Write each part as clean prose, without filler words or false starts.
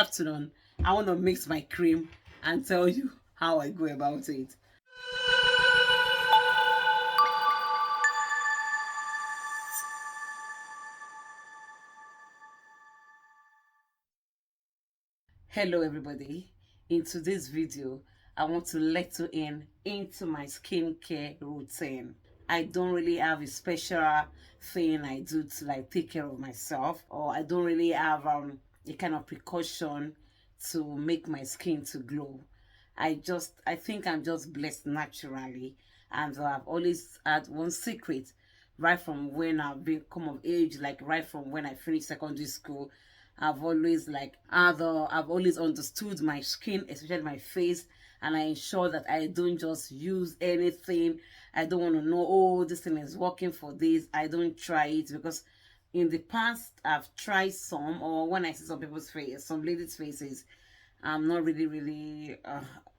afternoon, I want to mix my cream and tell you how I go about it. Hello everybody. In today's video, I want to let you in into my skincare routine. I don't really have a special thing I do to like take care of myself, or I don't really have a kind of precaution to make my skin to glow. I think I'm just blessed naturally, and I've always had one secret right from when I've been come of age, like right from when I finished secondary school. I've always understood my skin, especially my face, and I ensure that I don't just use anything. I don't want to know, oh, this thing is working for this. I don't try it because in the past I've tried some, or when I see some people's face, some ladies' faces, I'm not really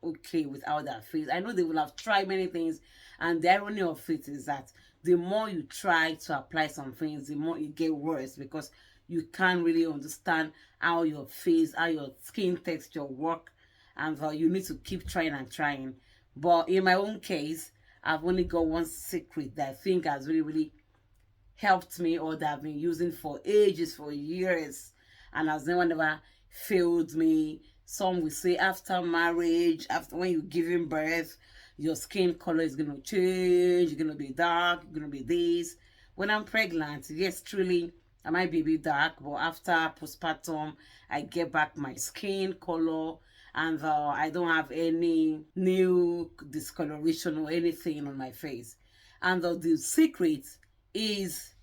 okay with how that feels. I know they will have tried many things, and the irony of it is that the more you try to apply some things, the more it get worse because you can't really understand how your face, how your skin texture work, and you need to keep trying and trying. But in my own case, I've only got one secret that I think has really helped me, or that I've been using for ages, for years, and has never failed me. Some will say after marriage, after when you're giving birth, your skin color is going to change, you're going to be dark, you're going to be this. When I'm pregnant, yes, truly, I might be a bit dark, but after postpartum, I get back my skin color, and I don't have any new discoloration or anything on my face. And the secret is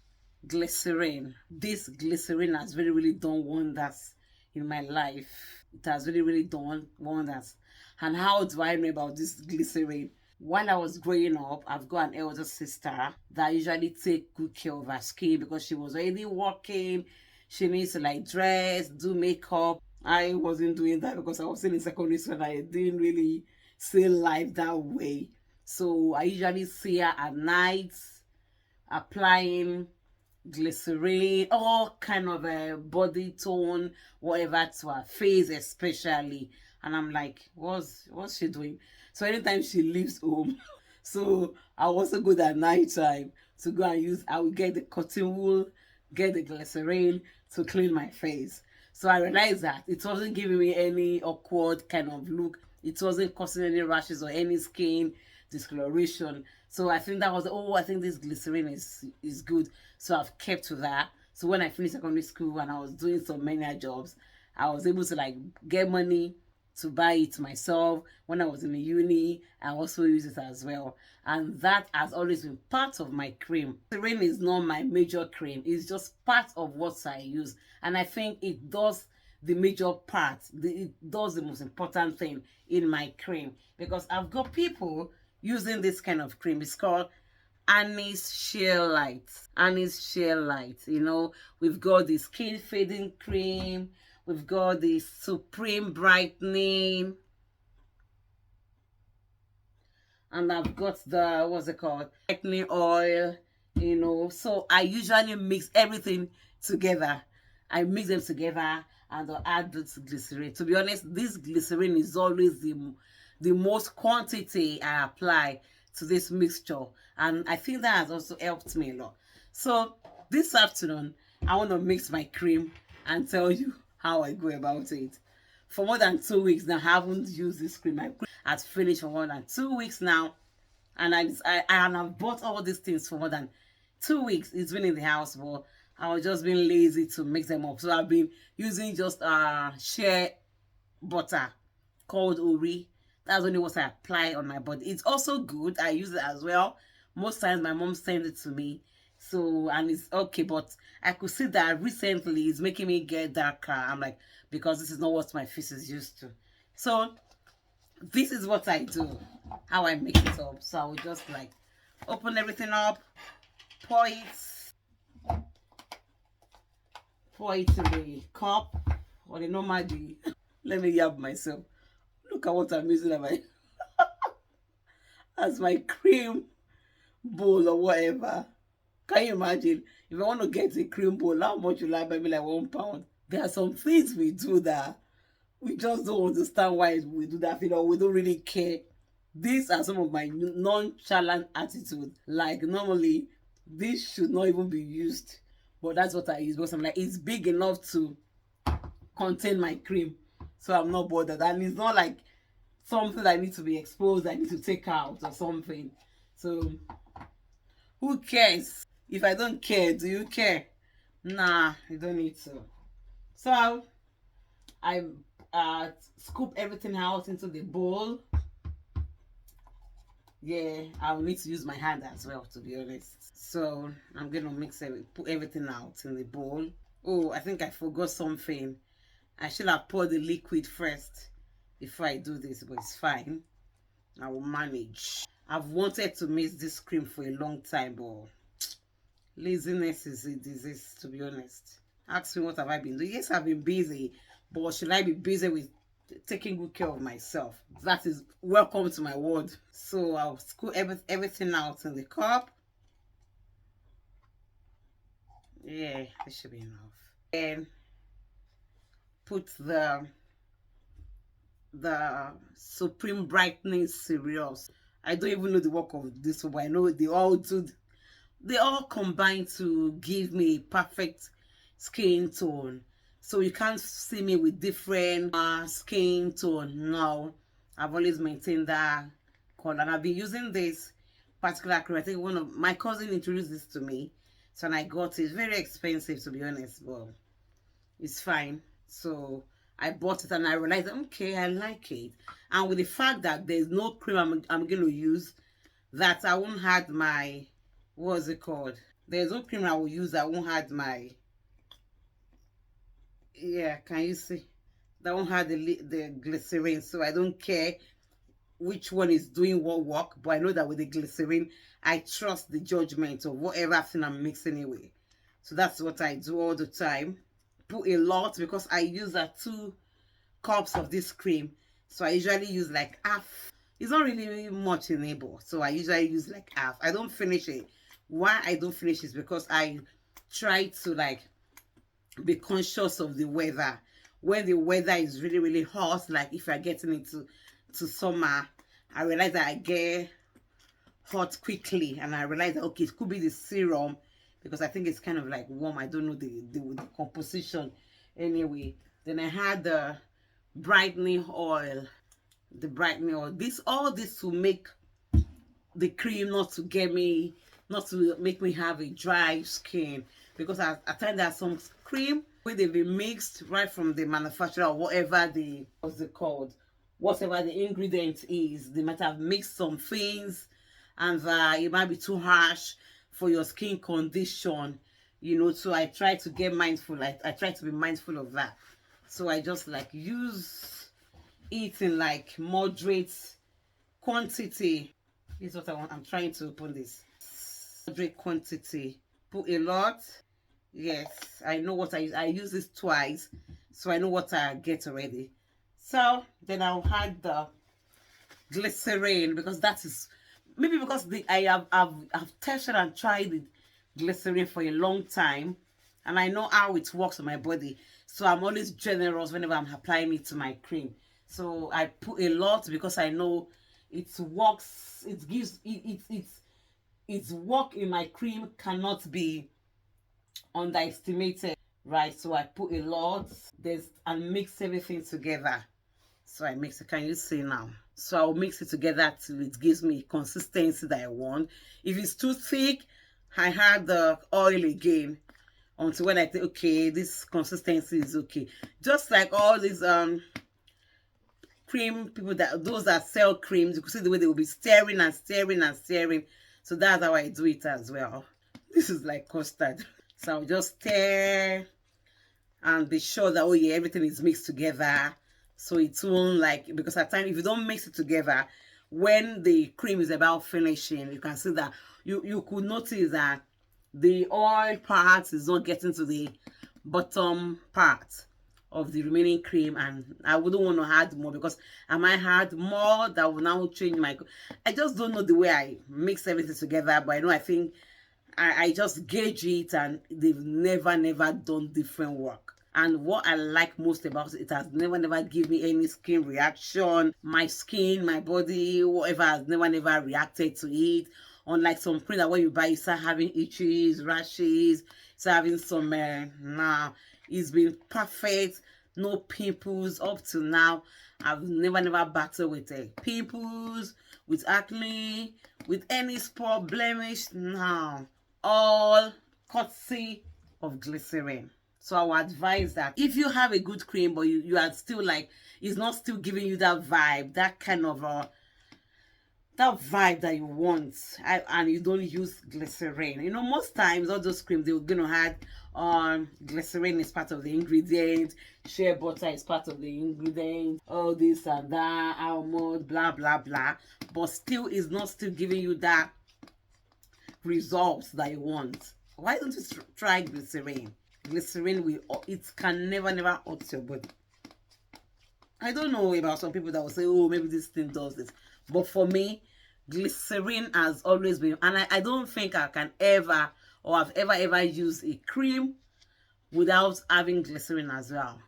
glycerin. This glycerin has really done wonders in my life. It has really done wonders. And how do I know about this glycerin? While I was growing up, I've got an elder sister that usually take good care of her skin because she was already working. She needs to like dress, do makeup. I wasn't doing that because I was still in secondary school and I didn't really see life that way. So I usually see her at night applying glycerin, all kind of a body tone, whatever, to her face especially. And I'm like, what's she doing? So anytime she leaves home, so I also go at night time to go and use, I will get the cotton wool, get the glycerin to clean my face. So I realized that it wasn't giving me any awkward kind of look. It wasn't causing any rashes or any skin discoloration. So I think that was, oh, I think this glycerin is good. So I've kept to that. So when I finished secondary school and I was doing some many jobs, I was able to like get money to buy it myself. When I was in the uni, I also use it as well. And that has always been part of my cream. Glycerin is not my major cream. It's just part of what I use. And I think it does the major part. It does the most important thing in my cream. Because I've got people using this kind of cream. It's called Annie's Sheer Light. Annie's Sheer Light. You know, we've got the skin fading cream. We've got the Supreme Brightening. And I've got the, what's it called? Brightening oil, you know. So I usually mix everything together. I mix them together and I'll add this glycerin. To be honest, this glycerin is always the most quantity I apply to this mixture. And I think that has also helped me a lot. So this afternoon, I want to mix my cream and tell you how I go about it. For more than 2 weeks now, I haven't used this cream. My cream has finished for more than 2 weeks now. And I've bought all these things for more than 2 weeks. It's been in the house, but I was just being lazy to mix them up. So I've been using just shea butter called Ori. That's only what I apply on my body. It's also good. I use it as well. Most times my mom sends it to me. So, and it's okay, but I could see that recently it's making me get darker. I'm like, because this is not what my face is used to. So, this is what I do, how I make it up. So, I will just like open everything up, pour it in the cup or the normal D. Let me yab myself. Look at what I'm using as my cream bowl or whatever. Can you imagine? If I want to get a cream bowl, how much will I buy me like £1? There are some things we do that We just don't understand why we do that. We don't really care. These are some of my nonchalant attitudes. Like normally, this should not even be used, but that's what I use because I'm like, it's big enough to contain my cream, so I'm not bothered. And it's not like something that needs to be exposed, I need to take out or something. So who cares? If I don't care, do you care? Nah, you don't need to. So I scoop everything out into the bowl. Yeah, I'll need to use my hand as well, to be honest. So I'm gonna put everything out in the bowl. Oh, I think I forgot something. I should have poured the liquid first before I do this, but it's fine. I will manage. I've wanted to mix this cream for a long time, but laziness is a disease, to be honest. Ask me what have I been doing. Yes, I've been busy, but should I be busy with taking good care of myself? That is welcome to my world. So I'll scoop everything out in the cup. Yeah, this should be enough. And put the Supreme Brightening Cereals. I don't even know the work of this one, but I know they all combine to give me perfect skin tone. So you can't see me with different skin tone. No, I've always maintained that color, and I've been using this particular cream. I think one of my cousin introduced this to me, so when I got it. It's very expensive, to be honest, but it's fine. So I bought it and I realized, okay, I like it. And with the fact that there's no cream I'm going to use, that I won't have my, what's it called? There's no cream I will use that won't have my, yeah, can you see? That won't have the glycerin. So I don't care which one is doing what work, but I know that with the glycerin, I trust the judgment of whatever thing I'm mixing anyway. So that's what I do all the time. Put a lot because I use 2 cups of this cream, so I usually use like half. It's not really much in it, so I usually use like half. I don't finish it. Why I don't finish is because I try to like be conscious of the weather. When the weather is really hot, like if you're getting into summer, I realize that I get hot quickly, and I realize that okay, it could be the serum, because I think it's kind of like warm. I don't know the composition anyway. Then I had the brightening oil. All this to make the cream not to make me have a dry skin, because at times there's some cream where they've been mixed right from the manufacturer, or whatever whatever the ingredient is. They might have mixed some things, and it might be too harsh for your skin condition, so I try to get mindful. I try to be mindful of that. So I just like use it in like moderate quantity. This is what I want. I'm trying to open this. Moderate quantity. Put a lot. Yes, I know what I use this twice, so I know what I get already. So then I'll add the glycerin, because that is maybe because I've tested and tried the glycerin for a long time, and I know how it works on my body. So I'm always generous whenever I'm applying it to my cream. So I put a lot because I know it works. It gives its work in my cream cannot be underestimated, right? So I put a lot. And mix everything together. So I mix it. Can you see now? So I'll mix it together till it gives me consistency that I want. If it's too thick, I add the oil again until when I think, okay, this consistency is okay. Just like all these cream people, those that sell creams, you can see the way they will be stirring and stirring and stirring. So that's how I do it as well. This is like custard. So I'll just stir and be sure that, oh yeah, everything is mixed together. So it won't like, because at times if you don't mix it together, when the cream is about finishing, you can see that you could notice that the oil part is not getting to the bottom part of the remaining cream, and I wouldn't want to add more, because I might add more that will now change my, I just don't know the way I mix everything together. But I think I just gauge it, and they've never done different work. And what I like most about it, it has never give me any skin reaction. My skin, my body, whatever has never reacted to it. Unlike some cream that when you buy, you start having itches, rashes, start having some, nah, it's been perfect. No pimples up to now. I've never battled with pimples, with acne, with any spot blemish. Now, all courtesy of glycerin. So I would advise that if you have a good cream, but you are still like, it's not still giving you that vibe, that kind of that vibe that you want, and you don't use glycerin. You know, most times all those creams, they're gonna have glycerin is part of the ingredient, shea butter is part of the ingredient, all this and that, almond, blah blah blah, but still is not still giving you that results that you want. Why don't you try glycerin? Glycerin will, it can never hurt your body. I don't know about some people that will say, oh, maybe this thing does this, but for me, glycerin has always been, and I don't think I can ever, or I've ever used a cream without having glycerin as well.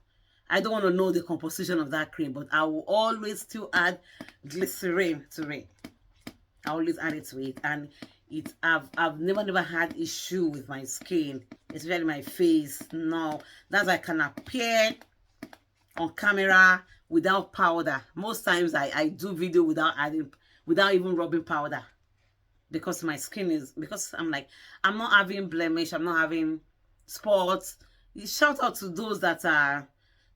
I don't want to know the composition of that cream, but I will always still add glycerin to it. I always add it to it, and I've never had issue with my skin, especially my face. No, that's why I can appear on camera without powder. Most times I do video without even rubbing powder, because my skin is, because I'm like, I'm not having blemish, I'm not having spots. Shout out to those that are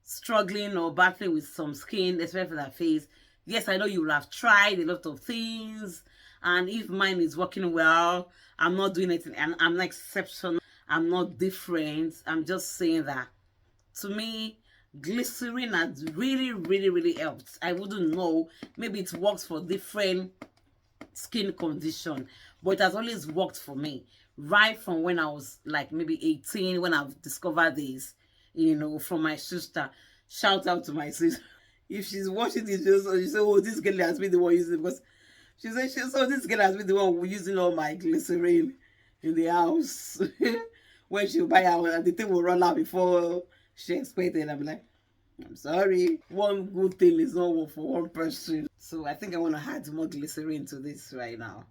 struggling or battling with some skin, especially for their face. Yes, I know you will have tried a lot of things, and if mine is working well, I'm not doing it, and I'm not exceptional, I'm not different. I'm just saying that to me, glycerin has really helped. I wouldn't know, maybe it works for different skin condition, but it has always worked for me right from when I was like maybe 18, when I've discovered this, you know, from my sister. Shout out to my sister. If she's watching this, she say, oh, this girl has been the one using it, because she said, so this girl has been the one using all my glycerin in the house. When she'll buy out, and the thing will run out before she expected. I'm like, I'm sorry. One good thing is not for one person. So I think I want to add more glycerin to this right now.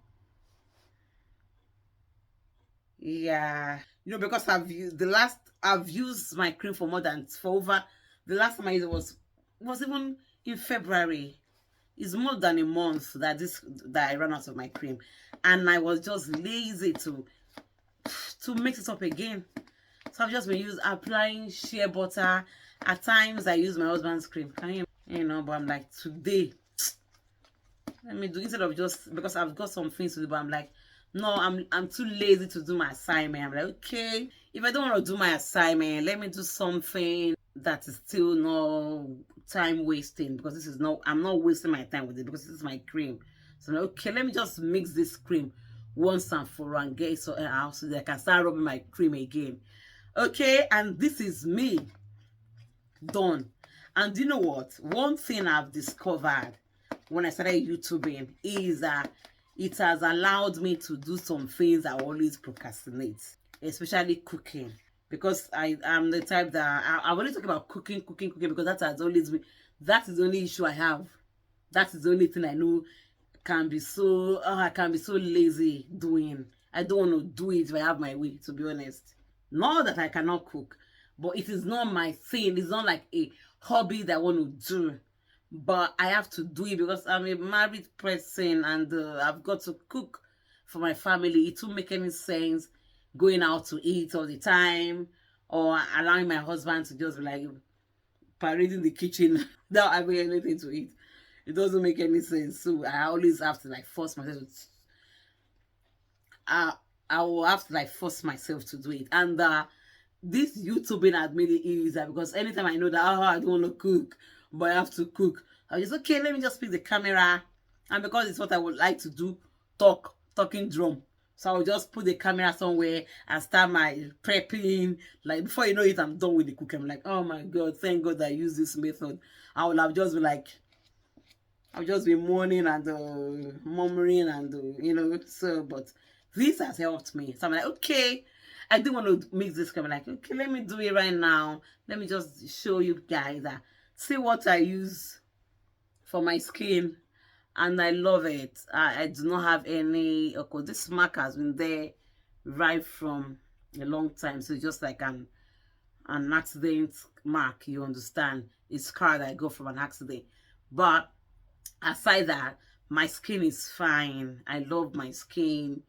Yeah. You know, because I've used my cream for more than, for over, the last time I used it was even in February. It's more than a month that I ran out of my cream. And I was just lazy to mix it up again. So I've just been applying shea butter. At times I use my husband's cream. Can you know, but I'm like, today, let me do, instead of just, because I've got some things to do, but I'm like, no, I'm too lazy to do my assignment. I'm like, okay, if I don't want to do my assignment, let me do something that is still no time wasting, because this is no, I'm not wasting my time with it, because this is my cream. So I'm like, okay, let me just mix this cream once and for all and get it sorted out so that I can start rubbing my cream again. Okay, and this is me done. And you know what? One thing I've discovered when I started YouTubing is that it has allowed me to do some things I always procrastinate, especially cooking. Because I am the type that I only talk about cooking, because that has always been, that is the only issue I have. That is the only thing I know can be so, I can be so lazy doing. I don't want to do it if I have my way, to be honest. Not that I cannot cook, but it is not my thing. It's not like a hobby that I want to do, but I have to do it because I'm a married person, and I've got to cook for my family. It won't make any sense going out to eat all the time, or allowing my husband to just be like parading the kitchen without having anything to eat. It doesn't make any sense. So I always have to like force myself I will have to like force myself to do it. And this YouTubing has made it easier, because anytime I know that, oh, I don't want to cook, but I have to cook, I just, okay, let me just pick the camera. And because it's what I would like to do, talking drum. So I'll just put the camera somewhere and start my prepping. Like, before you know it, I'm done with the cooking. I'm like, oh my God, thank God I use this method. I would have just been like, I'll just be mourning and murmuring and, you know, so, but this has helped me. So I'm like, okay. I didn't want to mix this cream. Like, okay, let me do it right now. Let me just show you guys that. See what I use for my skin, and I love it. I do not have any. Okay, this mark has been there right from a long time, so it's just like an accident mark. You understand? It's scar that I got from an accident, but aside that, my skin is fine. I love my skin,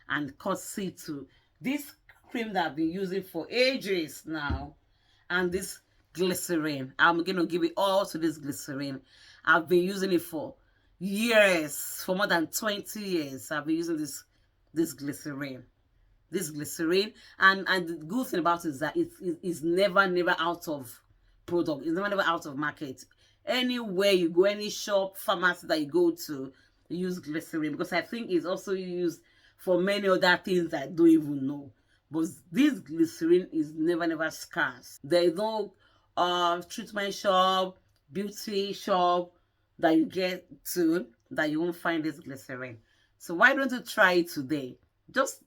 and courtesy to this cream that I've been using for ages now, and this glycerin. I'm gonna give it all to this glycerin. I've been using it for years, for more than 20 years. I've been using this glycerin. This glycerin, and the good thing about it is that it's never out of product. It's never out of market. Anywhere you go, any shop, pharmacy that you go to, use glycerin, because I think it's also used for many other things I don't even know. But this glycerin is never scarce. There is no treatment shop, beauty shop that you get to that you won't find this glycerin. So why don't you try it today? Just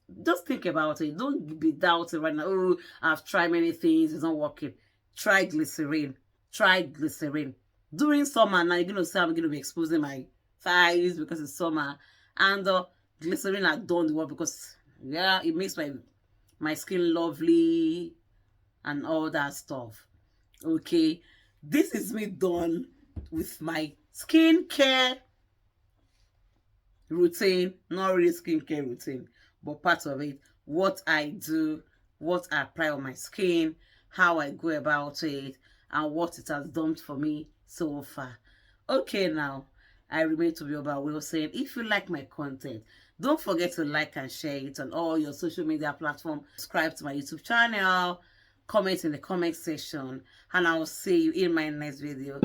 think about it. Don't be doubting right now. Oh, I've tried many things, it's not working. Try glycerin. Try glycerin. During summer now, you're gonna say I'm gonna be exposing my thighs because it's summer, and glycerin has done the work, because yeah, it makes my skin lovely and all that stuff. Okay, this is me done with my skincare routine. Not really skincare routine, but part of it. What I do, what I apply on my skin, how I go about it, and what it has done for me so far. Okay, now I remain Tobi-Oba Wilson. If you like my content, don't forget to like and share it on all your social media platforms. Subscribe to my YouTube channel, comment in the comment section, and I will see you in my next video.